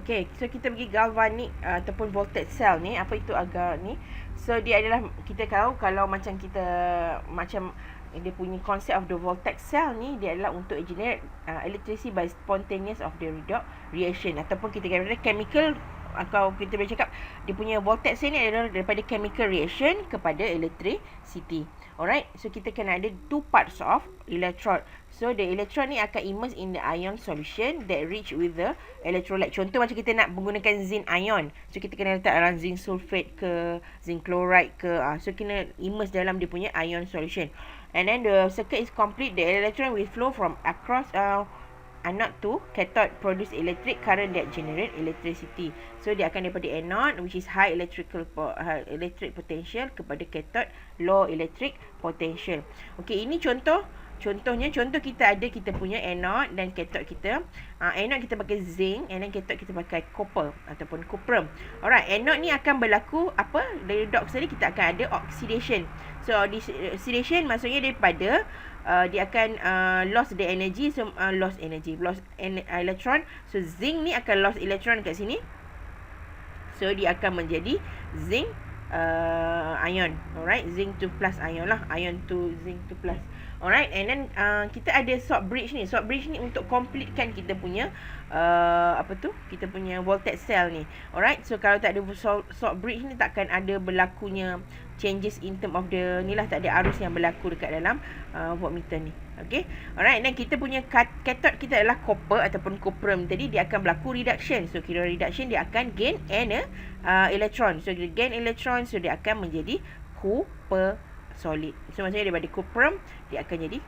Okay, so kita pergi galvanic ataupun voltage cell ni. Apa itu agak ni? So dia adalah, kita tahu kalau macam kita macam dia punya concept of the voltage cell ni, dia adalah untuk generate electricity by spontaneous of the redox reaction, ataupun kita kata chemical, atau kita boleh cakap dia punya voltage cell ni adalah daripada chemical reaction kepada electricity. Alright, so kita kena ada two parts of electrode. So the electron ni akan immerse in the ion solution that rich with the electrolyte. Contoh macam kita nak menggunakan zinc ion, so kita kena letak dalam zinc sulfate ke zinc chloride ke, so kena immerse dalam dia punya ion solution. And then the circuit is complete. The electron will flow from across anode to cathode, produce electric current that generate electricity. So dia akan daripada anode, which is high electric potential, kepada cathode, low electric potential. Okay, ini contohnya kita punya anode dan cathode kita. Anode kita pakai zinc, and then cathode kita pakai copper ataupun cuprum. Alright, anode ni akan berlaku apa? Dari redox tadi kita akan ada oxidation. So oxidation maksudnya daripada dia akan lost the energy, so lost electron. So zinc ni akan lost electron kat sini, so dia akan menjadi zinc ion. Alright, zinc 2 plus ion lah, ion 2 zinc 2 plus. Alright, and then kita ada salt bridge ni. Salt bridge ni untuk completekan kita punya kita punya voltage cell ni. Alright, so kalau tak ada salt bridge ni, takkan ada berlakunya changes in term of the ni lah, tak ada arus yang berlaku dekat dalam voltmeter ni. Okay, alright, dan kita punya cathode kita adalah copper ataupun cuprum. Tadi dia akan berlaku reduction. So kira reduction, dia akan gain electron. So dia gain electron, so dia akan menjadi copper solid. So maksudnya daripada cuprum dia akan jadi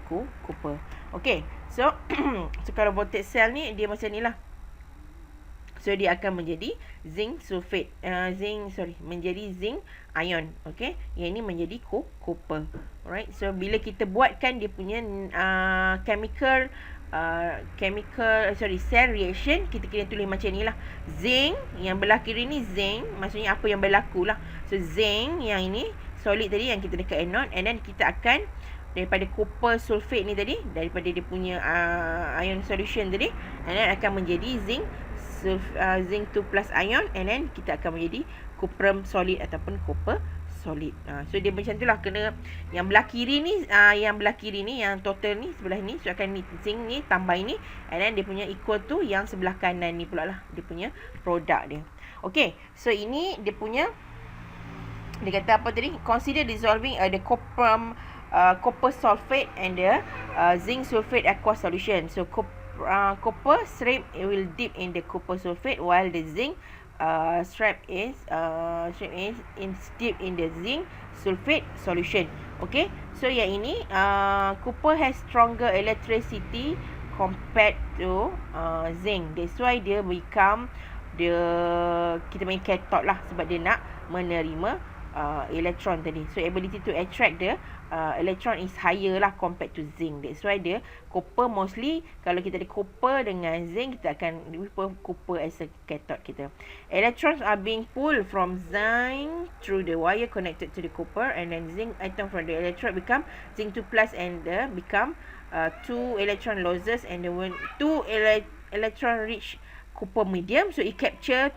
copper. Okay, so so kalau voltage cell ni dia macam ni lah. So dia akan menjadi zinc sulfate, menjadi zinc ion. Okay, yang ini menjadi copper. Alright, so bila kita buatkan dia punya cell reaction, kita kena tulis macam ni lah. Zinc yang belah kiri ni, zinc maksudnya apa yang berlaku lah. So zinc yang ini solid tadi yang kita dekat anode, and then kita akan daripada copper sulfate ni tadi, daripada dia punya ion solution tadi, and then akan menjadi zinc 2 plus ion, and then kita akan menjadi cuprum solid ataupun copper solid. So dia macam tu lah, kena yang belah kiri ni, yang total ni sebelah ni, so akan ni zinc ni tambah ini, and then dia punya equal tu yang sebelah kanan ni pula lah, dia punya produk dia. Okay, so ini dia punya, dia kata apa tadi? Consider dissolving the copper sulfate and the zinc sulfate aqueous solution. So copper strip will dip in the copper sulfate, while the zinc strip is dip in the zinc sulfate solution. Okay, so yang ini copper has stronger electricity compared to zinc. That's why dia become kita main cathode lah, sebab dia nak menerima electron tadi. So ability to attract the electron is higher lah compared to zinc. That's why the copper mostly, kalau kita ada copper dengan zinc, kita akan prefer copper as a cathode kita. Electrons are being pulled from zinc through the wire connected to the copper, and then zinc atom from the electrode become zinc 2 plus, and become 2 electron losses, and the 2 electron rich copper medium. So it capture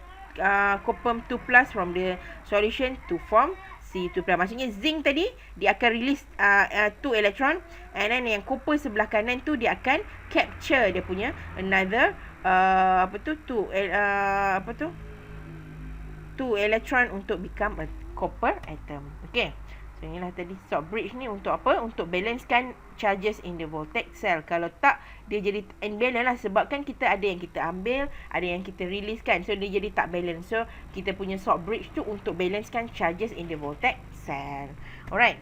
copper 2 plus from the solution to form C2 plus. Maksudnya zinc tadi dia akan release 2 electron, and then yang copper sebelah kanan tu dia akan capture dia punya another 2 electron untuk become a copper atom. Okay, so inilah tadi salt bridge ni untuk apa? Untuk balancekan charges in the voltage cell. Kalau tak, dia jadi imbalance lah, sebab kan kita ada yang kita ambil, ada yang kita release kan, so dia jadi tak balance. So kita punya salt bridge tu untuk balancekan charges in the voltage cell. Alright.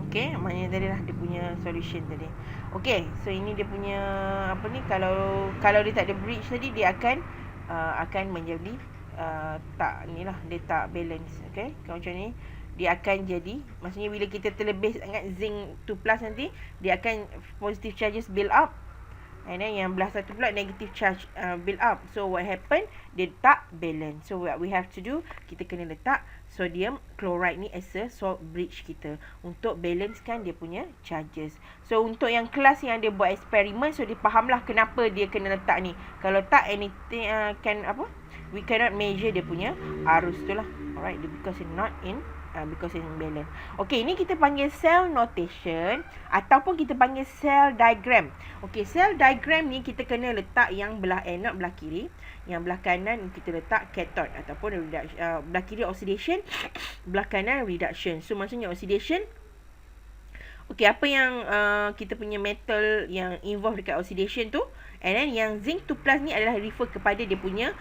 Okay, maknanya tadi lah dia punya solution tadi. Okay, so ini dia punya apa ni, kalau dia tak ada bridge tadi, dia akan menjadi tak ni lah, dia tak balance. Okay, kalau macam ni dia akan jadi, maksudnya bila kita terlebih sangat zinc 2 plus nanti, dia akan positive charges build up, And then yang belah satu pula negative charge build up. So what happen? Dia tak balance. So what we have to do, kita kena letak sodium chloride ni as a salt bridge kita untuk balancekan dia punya charges. So untuk yang kelas yang dia buat eksperimen, so dia fahamlah kenapa dia kena letak ni. Kalau tak anything we cannot measure dia punya arus tu lah. Alright, because it's not in because it's balance. Okay, ni kita panggil cell notation ataupun kita panggil cell diagram. Okay, cell diagram ni kita kena letak yang belah anode belah kiri, yang belah kanan kita letak cathode ataupun belah kiri oxidation, belah kanan reduction. So maksudnya oxidation. Okay, apa yang kita punya metal yang involved dekat oxidation tu, and then yang zinc 2+ ni adalah refer kepada dia punya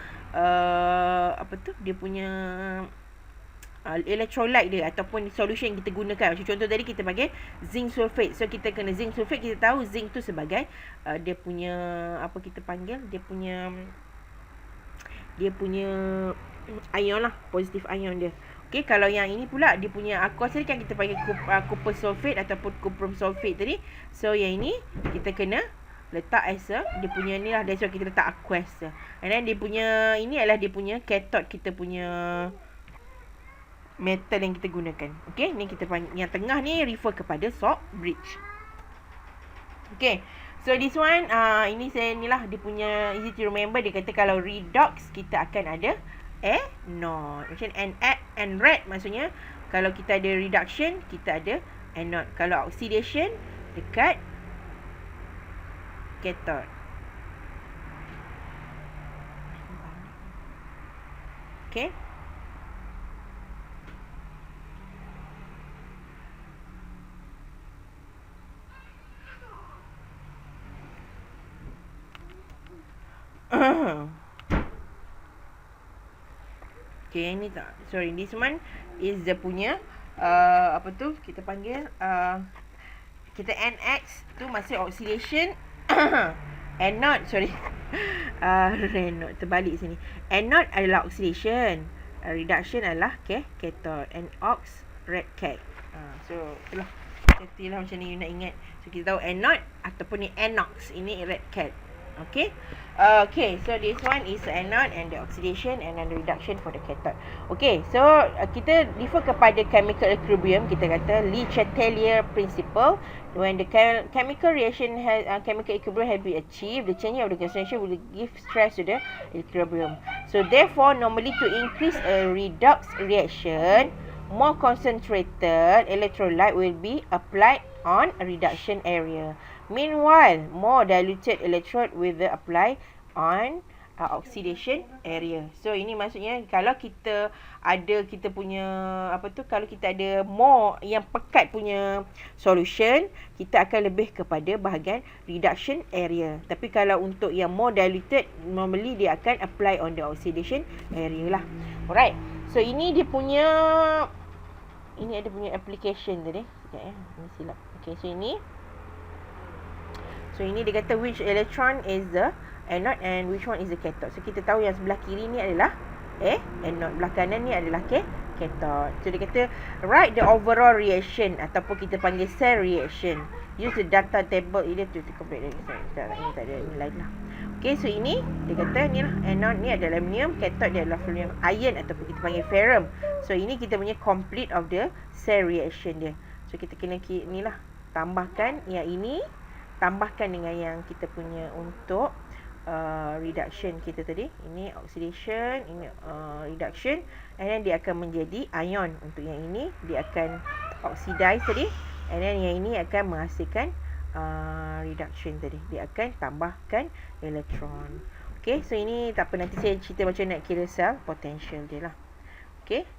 dia punya electrolyte dia ataupun solution yang kita gunakan. Macam contoh tadi kita panggil zinc sulfate. So kita kena zinc sulfate, kita tahu zinc tu sebagai dia punya kita panggil dia punya ion lah, positif ion dia. Okay, kalau yang ini pula dia punya aqueous tadi kan kita panggil copper sulfate ataupun cuprum sulfate tadi. So yang ini kita kena letak as dia punya ni lah, that's why kita letak aqueous. And then dia punya ini adalah dia punya cathode, kita punya metal yang kita gunakan. Okay, ni kita panggil, yang tengah ni refer kepada salt bridge. Okay, so this one ini saya ni lah dia punya easy to remember. Dia kata kalau redox kita akan ada anode. Macam and red maksudnya kalau kita ada reduction kita ada anode. Kalau oxidation dekat cathode. Okay. Okay, ni tak. Sorry, this one is the punya kita panggil kita NX tu masih oxidation. Anode, sorry. Anode terbalik sini. Anode adalah oxidation, reduction adalah cathode, and ox red cat. So itulah. Itulah macam ni you nak ingat. So kita tahu anode ataupun ni anox, ini red cat. Okay. Okay, so this one is anode and the oxidation and then the reduction for the cathode. Okay, so kita refer kepada chemical equilibrium. Kita kata Le Chatelier principle. When the chemical reaction has chemical equilibrium has been achieved, the changing of the concentration will give stress to the equilibrium. So therefore, normally to increase a redox reaction, more concentrated electrolyte will be applied on a reduction area. Meanwhile, more diluted electrode will be applied on oxidation area. So ini maksudnya kalau kita ada kita punya kalau kita ada more yang pekat punya solution, kita akan lebih kepada bahagian reduction area. Tapi kalau untuk yang more diluted, normally dia akan apply on the oxidation area lah. Alright. So ini dia punya, ini ada punya application tadi. Sekejap ini silap. Okay, so ini dia kata which electron is the anode and which one is the cathode. So kita tahu yang sebelah kiri ni adalah anode, belah kanan ni adalah cathode. So dia kata write the overall reaction ataupun kita panggil cell reaction. Use the data table ini to complete the reaction. Ini tak ada nilai lah. Okay, so ini dia kata ni lah, anode ni adalah aluminium, cathode dia adalah aluminium iron ataupun kita panggil ferrum. So ini kita punya complete of the cell reaction dia. So kita kena ni lah, tambahkan yang ini, tambahkan dengan yang kita punya untuk reduction kita tadi. Ini oxidation, ini reduction, and then dia akan menjadi ion. Untuk yang ini dia akan oxidize tadi, and then yang ini akan menghasilkan reduction tadi. Dia akan tambahkan elektron. Okay, so ini tak apa, nanti saya cerita macam nak kira cell potential dia lah. Okay.